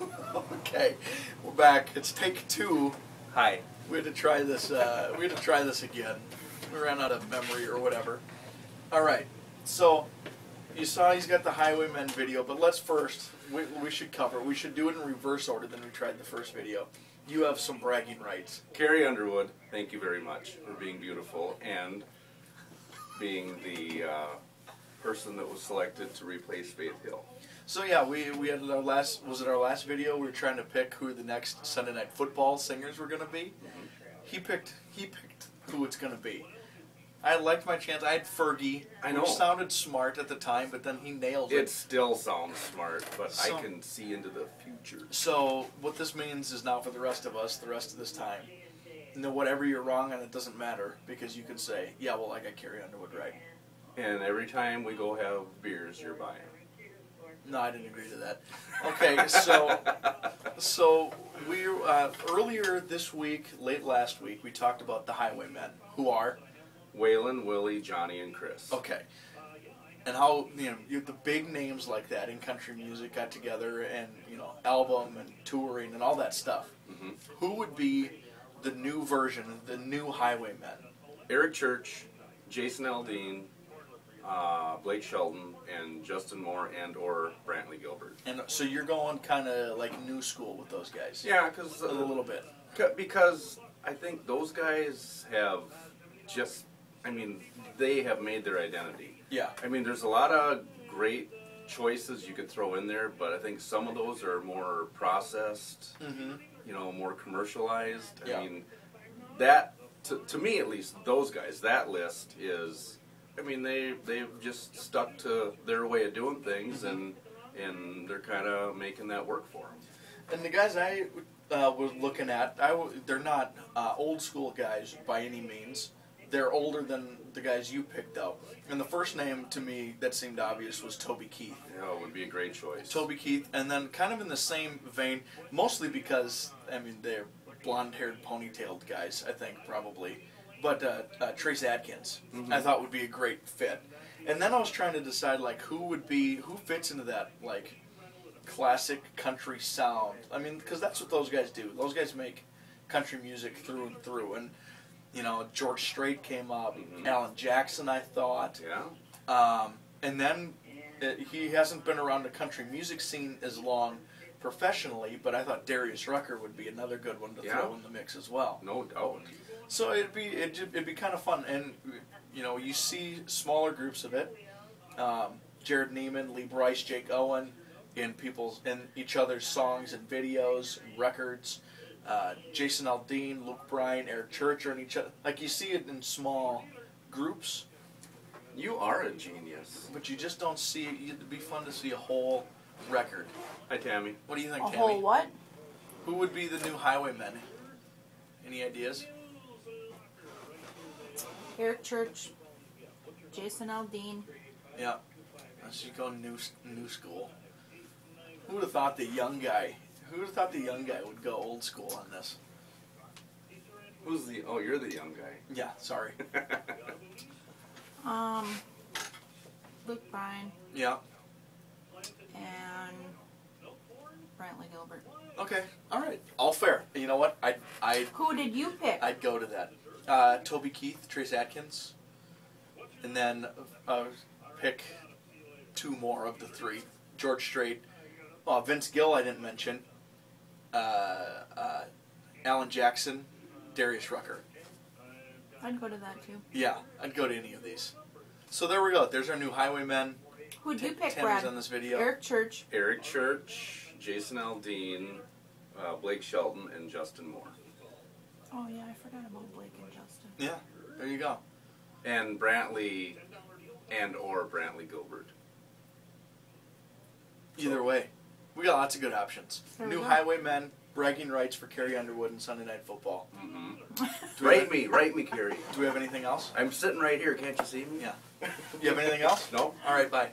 Okay, we're back. It's take two. Hi. We had to try this. We had to try this again. We ran out of memory or whatever. All right. So you saw he's got the Highwaymen video, but let's first. We should cover. We should do it in reverse order than we tried the first video. You have some bragging rights. Carrie Underwood, thank you very much for being beautiful and being the person that was selected to replace Faith Hill. So yeah, we had our last. Was it our last video? We were trying to pick who the next Sunday Night Football singers were going to be. Mm-hmm. He picked who it's going to be. I liked my chance. I had Fergie. I know. Which sounded smart at the time, but then he nailed it. It still sounds smart, but So- I can see into the future. So what this means is now for the rest of us, the rest of this time, whatever you're wrong on, it doesn't matter because you can say, yeah, well, I got Carrie Underwood right. And every time we go have beers, you're buying. No, I didn't agree to that. Okay, so we earlier this week, late last week, we talked about the Highwaymen, who are Waylon, Willie, Johnny, and Chris. okay, and how the big names like that in country music got together and album and touring and all that stuff. Mm-hmm. Who would be the new version, the new Highwaymen? Eric Church, Jason Aldean, Blake Shelton, and Justin Moore and/or Brantley Gilbert. And so you're going kind of like new school with those guys. Yeah, because a little bit. Because I think those guys have just, they have made their identity. Yeah. There's a lot of great choices you could throw in there, but I think some of those are more processed, more commercialized. Yeah. That, to me at least, those guys, that list is, they've just stuck to their way of doing things, and they're kind of making that work for them. And the guys I was looking at, they're not old school guys by any means. They're older than the guys you picked out. And the first name to me that seemed obvious was Toby Keith. Yeah, it would be a great choice. Toby Keith, and then kind of in the same vein, mostly because, they're blonde-haired, ponytailed guys, I think, probably. But Trace Adkins, I thought would be a great fit. And then I was trying to decide, who fits into that, classic country sound. Because that's what those guys do. Those guys make country music through and through. And, George Strait came up, Alan Jackson, I thought. Yeah. And then he hasn't been around the country music scene as long professionally, but I thought Darius Rucker would be another good one to throw in the mix as well. No doubt. So it'd be kind of fun, and you see smaller groups of it. Jared Neiman, Lee Bryce, Jake Owen, in each other's songs and videos and records. Jason Aldean, Luke Bryan, Eric Church are in each other. You see it in small groups. You are a genius. But you just don't see it. It'd be fun to see a whole record. Hi, Tammy. What do you think, A Tammy? whole what? Who would be the new Highwaymen? Any ideas? Eric Church, Jason Aldean. Yeah. I should go new school. Who would have thought the young guy? Who would have thought the young guy would go old school on this? Who's the? Oh, you're the young guy. Yeah. Sorry. Luke Bryan Yeah. and Brantley Gilbert. Okay. All right. All fair. You know what? Who did you pick? I'd go to that. Toby Keith, Trace Adkins, and then pick two more of the three. George Strait, Vince Gill I didn't mention, Alan Jackson, Darius Rucker. I'd go to that too. Yeah, I'd go to any of these. So there we go. There's our new Highwaymen. Who'd you pick, Tammy's Brad? on this video. Eric Church. Eric Church, Jason Aldean, Blake Shelton, and Justin Moore. Oh yeah, I forgot about Blake and Justin. Yeah, there you go. And Brantley and/or Brantley Gilbert. Either way, we got lots of good options. There we New go. Highwaymen, bragging rights for Carrie Underwood and Sunday Night Football. Write me, Carrie. Do we have anything else? I'm sitting right here. Can't you see me? Yeah. You have anything else? No. All right, bye.